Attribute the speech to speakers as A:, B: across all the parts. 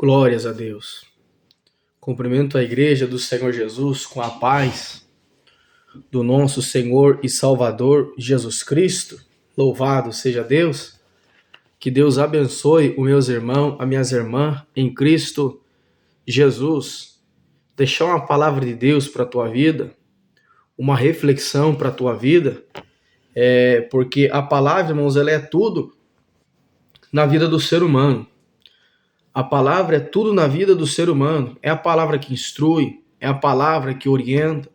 A: Glórias a Deus. Cumprimento a igreja do Senhor Jesus com a paz do nosso Senhor e Salvador Jesus Cristo. Louvado seja Deus. Que Deus abençoe os meus irmãos, as minhas irmãs em Cristo Jesus. Deixar uma palavra de Deus para a tua vida, uma reflexão para a tua vida, porque a palavra, irmãos, ela é tudo na vida do ser humano. A palavra é tudo na vida do ser humano. É a palavra que instrui, é a palavra que orienta,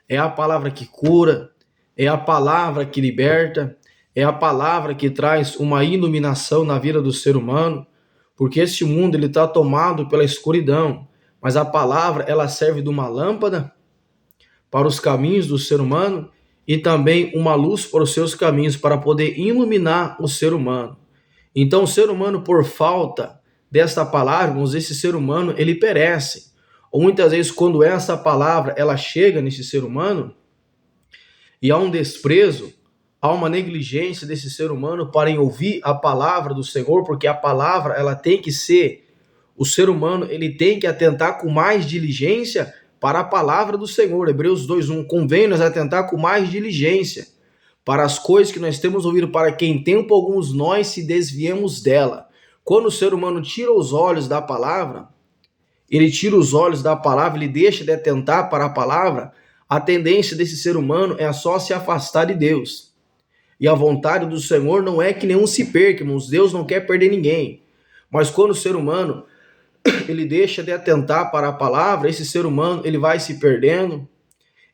A: é a palavra que cura, é a palavra que liberta, é a palavra que traz uma iluminação na vida do ser humano, porque esse mundo ele está tomado pela escuridão, mas a palavra ela serve de uma lâmpada para os caminhos do ser humano e também uma luz para os seus caminhos, para poder iluminar o ser humano. Então o ser humano, por falta desta palavra, irmãos, esse ser humano, ele perece. Ou muitas vezes, quando essa palavra, ela chega nesse ser humano, e há um desprezo, há uma negligência desse ser humano para em ouvir a palavra do Senhor, porque a palavra, ela tem que ser, o ser humano, ele tem que atentar com mais diligência para a palavra do Senhor. Hebreus 2:1, convém-nos atentar com mais diligência para as coisas que nós temos ouvido, para que em tempo alguns nós se desviemos dela. Quando o ser humano tira os olhos da palavra, ele tira os olhos da palavra, ele deixa de atentar para a palavra, a tendência desse ser humano é só se afastar de Deus. E a vontade do Senhor não é que nenhum se perca, irmãos. Deus não quer perder ninguém. Mas quando o ser humano ele deixa de atentar para a palavra, esse ser humano ele vai se perdendo,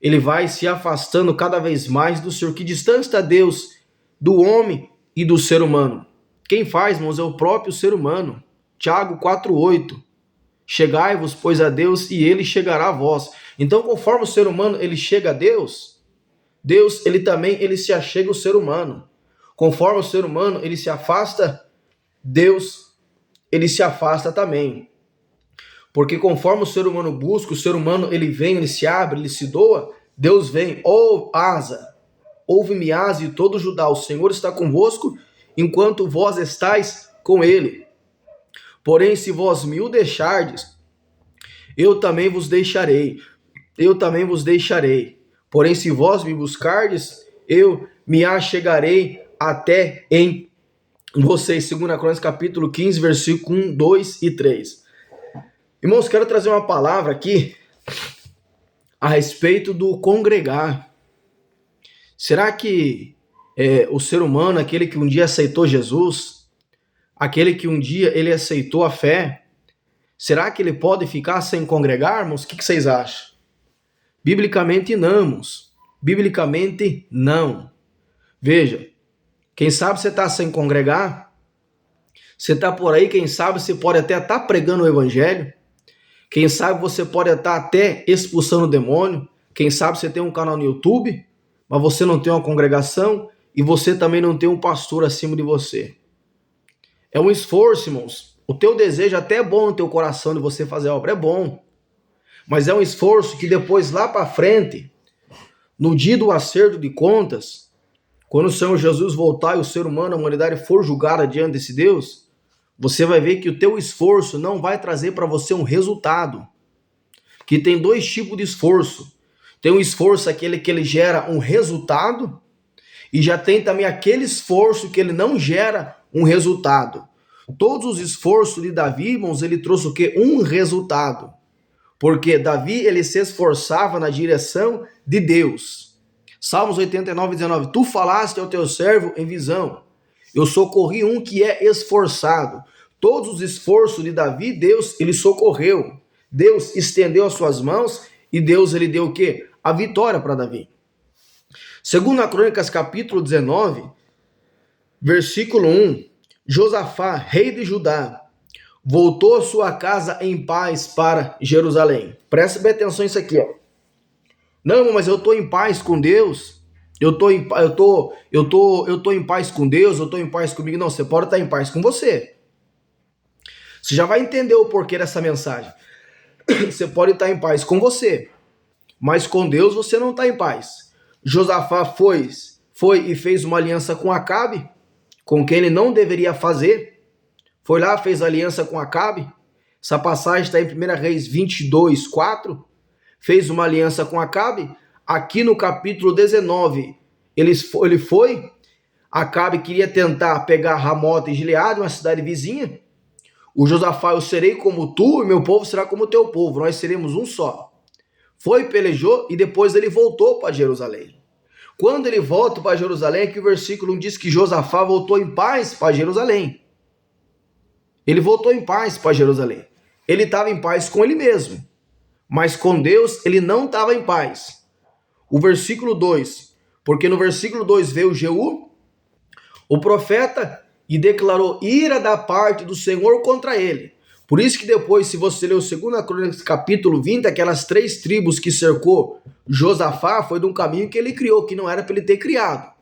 A: ele vai se afastando cada vez mais do Senhor. Que distância está Deus do homem e do ser humano? Quem faz, irmãos, é o próprio ser humano. Tiago 4:8. Chegai-vos, pois, a Deus, e ele chegará a vós. Então, conforme o ser humano ele chega a Deus, Deus ele também ele se achega ao ser humano. Conforme o ser humano ele se afasta, Deus ele se afasta também. Porque conforme o ser humano busca, o ser humano ele vem, ele se abre, ele se doa, Deus vem. Ouve-me, asa, e todo Judá, o Senhor está convosco, enquanto vós estáis com ele. Porém, se vós me o deixardes, eu também vos deixarei. Porém, se vós me buscardes, eu me achegarei até em vocês. 2 Crônicas capítulo 15, versículo 1, 2 e 3. Irmãos, quero trazer uma palavra aqui a respeito do congregar. Será que o ser humano, aquele que um dia aceitou Jesus, aquele que um dia ele aceitou a fé, será que ele pode ficar sem congregar, irmãos? O que vocês acham? Biblicamente não, irmãos. Biblicamente não. Veja, quem sabe você está sem congregar, você está por aí, quem sabe você pode até estar pregando o evangelho, quem sabe você pode estar até expulsando o demônio, quem sabe você tem um canal no YouTube, mas você não tem uma congregação e você também não tem um pastor acima de você. É um esforço, irmãos. O teu desejo até é bom no teu coração de você fazer a obra, é bom. Mas é um esforço que depois lá para frente, no dia do acerto de contas, quando o Senhor Jesus voltar e o ser humano, a humanidade for julgada diante desse Deus, você vai ver que o teu esforço não vai trazer para você um resultado. Que tem dois tipos de esforço. Tem um esforço aquele que ele gera um resultado, e já tem também aquele esforço que ele não gera um resultado. Todos os esforços de Davi, irmãos, ele trouxe o quê? Um resultado. Porque Davi, ele se esforçava na direção de Deus. Salmos 89:19. Tu falaste ao teu servo em visão. Eu socorri um que é esforçado. Todos os esforços de Davi, Deus, ele socorreu. Deus estendeu as suas mãos e Deus, ele deu o quê? A vitória para Davi. 2 Crônicas capítulo 19, versículo 1. Josafá, rei de Judá, voltou a sua casa em paz para Jerusalém. Presta bem atenção nisso aqui, ó. Não, mas eu estou em paz com Deus. Eu estou em paz com Deus, eu estou em paz comigo. Não, você pode estar em paz com você. Você já vai entender o porquê dessa mensagem. Você pode estar em paz com você, mas com Deus você não está em paz. Josafá foi e fez uma aliança com Acabe, com quem ele não deveria fazer. Foi lá, fez aliança com Acabe, Essa passagem está em 1 Reis 22, 4. Fez uma aliança com Acabe. Aqui no capítulo 19, ele foi. Acabe queria tentar pegar Ramota e Gileade, uma cidade vizinha. O Josafá: eu serei como tu e meu povo será como teu povo. Nós seremos um só. Foi, pelejou e depois ele voltou para Jerusalém. Quando ele volta para Jerusalém, aqui o versículo 1 diz que Josafá voltou em paz para Jerusalém. Ele voltou em paz para Jerusalém. Ele estava em paz com ele mesmo, mas com Deus ele não estava em paz. O versículo 2, porque no versículo 2 veio Jeú, o profeta, e declarou ira da parte do Senhor contra ele. Por isso que depois, se você ler o 2 Crônicas capítulo 20, aquelas 3 tribos que cercou Josafá, foi de um caminho que ele criou, que não era para ele ter criado.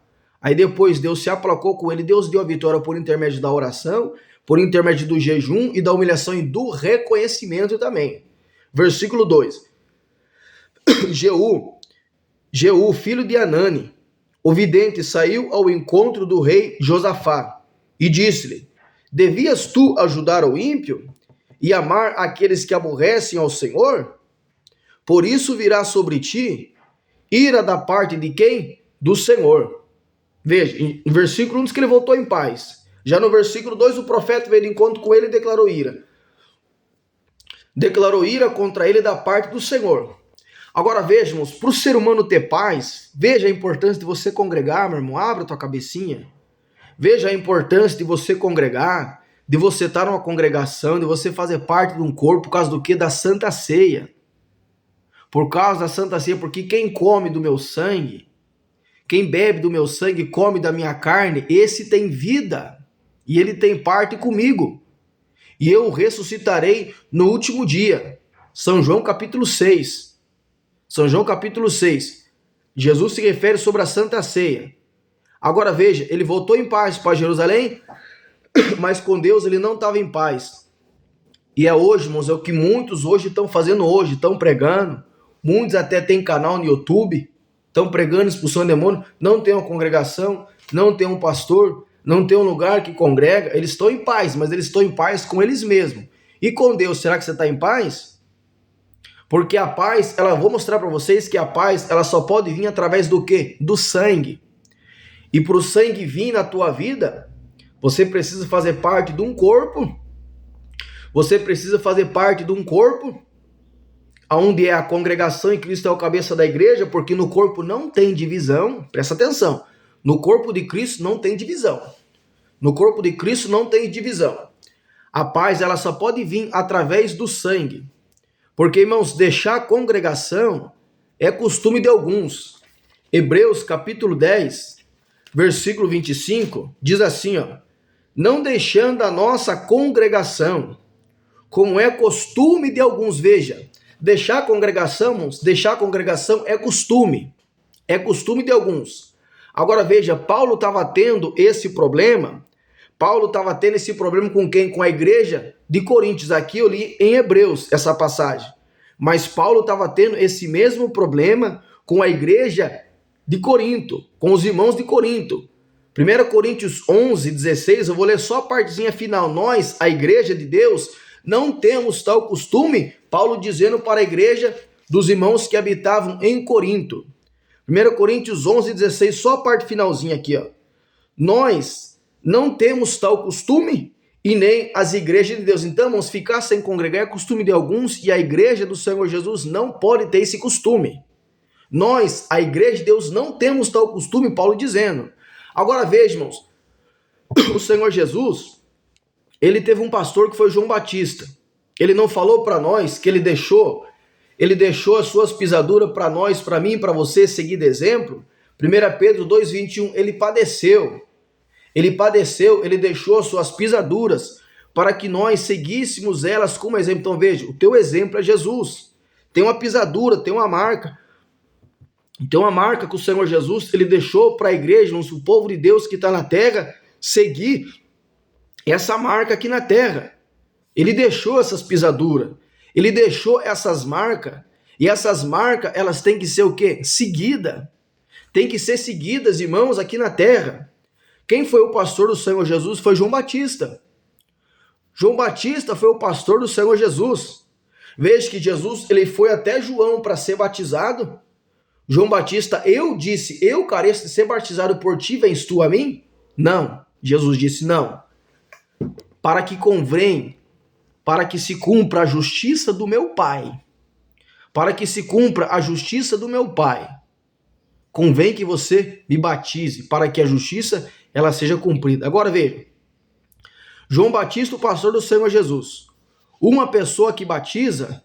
A: Aí depois Deus se aplacou com ele, Deus deu a vitória por intermédio da oração, por intermédio do jejum e da humilhação e do reconhecimento também. Versículo 2. Jeú, filho de Anani, o vidente, saiu ao encontro do rei Josafá e disse-lhe: devias tu ajudar o ímpio e amar aqueles que aborrecem ao Senhor? Por isso virá sobre ti ira da parte de quem? Do Senhor. Veja, em versículo 1 diz que ele voltou em paz. Já no versículo 2, o profeta veio de encontro com ele e declarou ira. Declarou ira contra ele da parte do Senhor. Agora vejamos, para o ser humano ter paz, veja a importância de você congregar, meu irmão. Abra a tua cabecinha. Veja a importância de você congregar, de você estar numa congregação, de você fazer parte de um corpo, por causa do quê? Da Santa Ceia. Por causa da Santa Ceia, porque quem come do meu sangue, quem bebe do meu sangue, come da minha carne, esse tem vida. E ele tem parte comigo. E eu o ressuscitarei no último dia. São João capítulo 6. São João capítulo 6. Jesus se refere sobre a Santa Ceia. Agora veja, ele voltou em paz para Jerusalém, mas com Deus ele não estava em paz. E é hoje, irmãos, é o que muitos hoje estão fazendo hoje, estão pregando. Muitos até têm canal no YouTube, estão pregando expulsão de demônio, não tem uma congregação, não tem um pastor, não tem um lugar que congrega. Eles estão em paz, mas eles estão em paz com eles mesmos. E com Deus, será que você está em paz? Porque a paz, vou mostrar para vocês que a paz, ela só pode vir através do quê? Do sangue. E para o sangue vir na tua vida, você precisa fazer parte de um corpo. Você precisa fazer parte de um corpo, onde é a congregação e Cristo é o cabeça da igreja, porque no corpo não tem divisão. Presta atenção. No corpo de Cristo não tem divisão. No corpo de Cristo não tem divisão. A paz, ela só pode vir através do sangue. Porque, irmãos, deixar a congregação é costume de alguns. Hebreus capítulo 10, versículo 25, diz assim, ó: não deixando a nossa congregação, como é costume de alguns. Veja, deixar a congregação, irmãos, deixar a congregação é costume de alguns. Agora veja, Paulo estava tendo esse problema. Paulo estava tendo esse problema com quem? Com a igreja de Coríntios. Aqui eu li em Hebreus essa passagem. Mas Paulo estava tendo esse mesmo problema com a igreja de Corinto, com os irmãos de Corinto. 1 Coríntios 11, 16, eu vou ler só a partezinha final. Nós, a igreja de Deus, não temos tal costume, Paulo dizendo para a igreja dos irmãos que habitavam em Corinto. 1 Coríntios 11, 16, só a parte finalzinha aqui, ó. Nós não temos tal costume e nem as igrejas de Deus. Então, vamos ficar sem congregar é costume de alguns e a igreja do Senhor Jesus não pode ter esse costume. Nós, a igreja de Deus, não temos tal costume, Paulo dizendo. Agora veja, irmãos, o Senhor Jesus, ele teve um pastor que foi João Batista. Ele não falou para nós que ele deixou as suas pisaduras para nós, para mim, para você seguir de exemplo. 1 Pedro 2,21, ele padeceu, ele deixou as suas pisaduras para que nós seguíssemos elas como exemplo. Então veja, o teu exemplo é Jesus. Tem uma pisadura, tem uma marca. Então a marca que o Senhor Jesus, ele deixou para a igreja, o povo de Deus que está na terra, seguir essa marca aqui na terra. Ele deixou essas pisaduras, ele deixou essas marcas, e essas marcas, elas têm que ser o quê? Seguida. Tem que ser seguidas, irmãos, aqui na terra. Quem foi o pastor do Senhor Jesus? Foi João Batista. João Batista foi o pastor do Senhor Jesus. Veja que Jesus ele foi até João para ser batizado. João Batista, eu disse, eu careço de ser batizado por ti, vens tu a mim? Não. Jesus disse, não. Para que convém, para que se cumpra a justiça do meu Pai. Para que se cumpra a justiça do meu Pai. Convém que você me batize, para que a justiça ela seja cumprida. Agora veja. João Batista, o pastor do Senhor Jesus. Uma pessoa que batiza,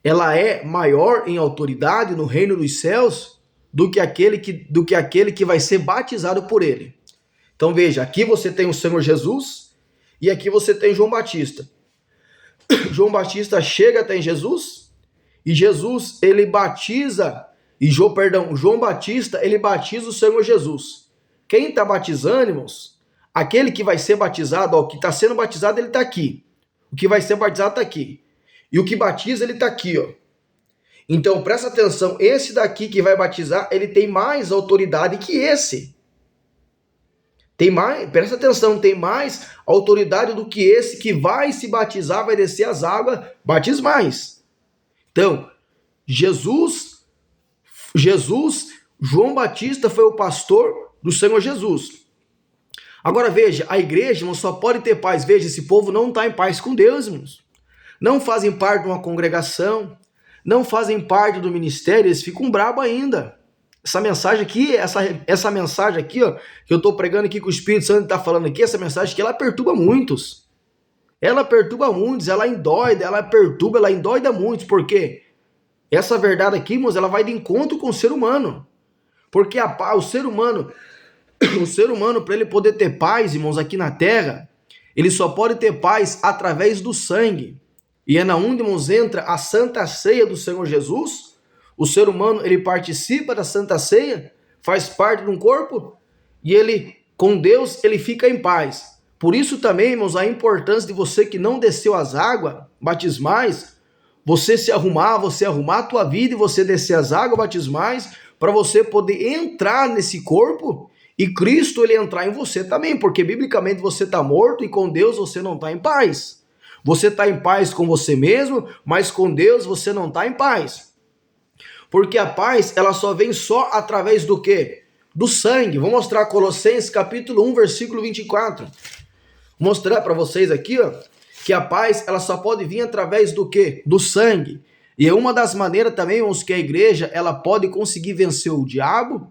A: ela é maior em autoridade no reino dos céus do que aquele que vai ser batizado por ele. Então veja, aqui você tem o Senhor Jesus e aqui você tem João Batista. João Batista chega até Jesus e Jesus ele batiza João Batista ele batiza o Senhor Jesus. Quem está batizando, irmãos? Aquele que vai ser batizado, ó, o que está sendo batizado ele está aqui. O que vai ser batizado está aqui. E o que batiza ele está aqui, ó. Então presta atenção, esse daqui que vai batizar, ele tem mais autoridade que esse. Tem mais, presta atenção, tem mais autoridade do que esse que vai se batizar, vai descer as águas, batismais. Então, João Batista foi o pastor do Senhor Jesus. Agora veja, a igreja não só pode ter paz. Veja, esse povo não está em paz com Deus, irmãos. Não fazem parte de uma congregação, não fazem parte do ministério, eles ficam bravos ainda. Essa mensagem aqui, essa mensagem aqui, ó, que eu estou pregando aqui, que o Espírito Santo está falando aqui, essa mensagem aqui, ela perturba muitos. Ela perturba muitos, ela endoida muitos. Por quê? Essa verdade aqui, irmãos, ela vai de encontro com o ser humano. Porque o ser humano, para ele poder ter paz, irmãos, aqui na terra, ele só pode ter paz através do sangue. E é na onde, irmãos, entra a Santa Ceia do Senhor Jesus. O ser humano, ele participa da Santa Ceia, faz parte de um corpo, e ele, com Deus, ele fica em paz. Por isso também, irmãos, a importância de você que não desceu as águas batismais, você arrumar a tua vida e você descer as águas batismais, para você poder entrar nesse corpo e Cristo ele entrar em você também, porque biblicamente você está morto e com Deus você não está em paz. Você está em paz com você mesmo, mas com Deus você não está em paz. Porque a paz, ela só vem só através do quê? Do sangue. Vou mostrar Colossenses capítulo 1, versículo 24. Vou mostrar para vocês aqui, ó, que a paz, ela só pode vir através do quê? Do sangue. E é uma das maneiras também, irmãos, que a igreja, ela pode conseguir vencer o diabo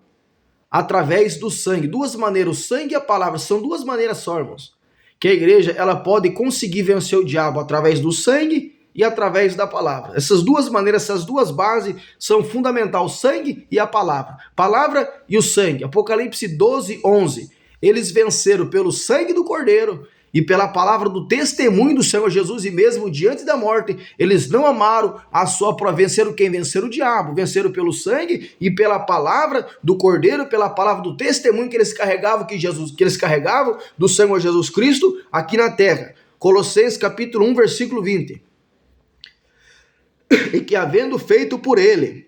A: através do sangue. Duas maneiras, o sangue e a palavra, são duas maneiras só, irmãos. Que a igreja, ela pode conseguir vencer o diabo através do sangue e através da palavra. Essas duas maneiras, essas duas bases são fundamentais, o sangue e a palavra. Palavra e o sangue. Apocalipse 12, 11. Eles venceram pelo sangue do Cordeiro e pela palavra do testemunho do Senhor Jesus, e mesmo diante da morte, eles não amaram a sua prova. Venceram quem? Venceram o diabo. Venceram pelo sangue e pela palavra do Cordeiro, pela palavra do testemunho que eles carregavam, que eles carregavam do Senhor Jesus Cristo aqui na terra. Colossenses capítulo 1, versículo 20. E que havendo feito por ele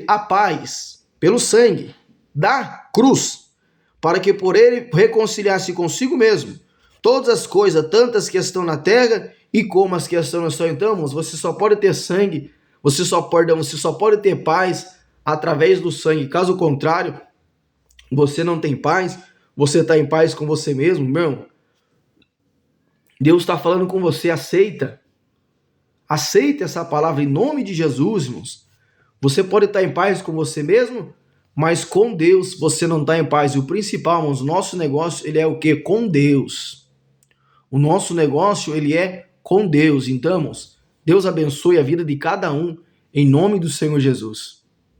A: a paz pelo sangue da cruz, para que por ele reconciliasse consigo mesmo todas as coisas, tantas que estão na terra e como as que estão no céu. Então, irmãos, você só pode ter sangue, você só pode ter paz através do sangue. Caso contrário, você não tem paz, você está em paz com você mesmo, meu. Deus está falando com você, aceita essa palavra em nome de Jesus, irmãos. Você pode estar em paz com você mesmo, mas com Deus você não está em paz. E o principal, irmãos, o nosso negócio, ele é o quê? Com Deus. O nosso negócio, ele é com Deus. Então, irmãos, Deus abençoe a vida de cada um, em nome do Senhor Jesus.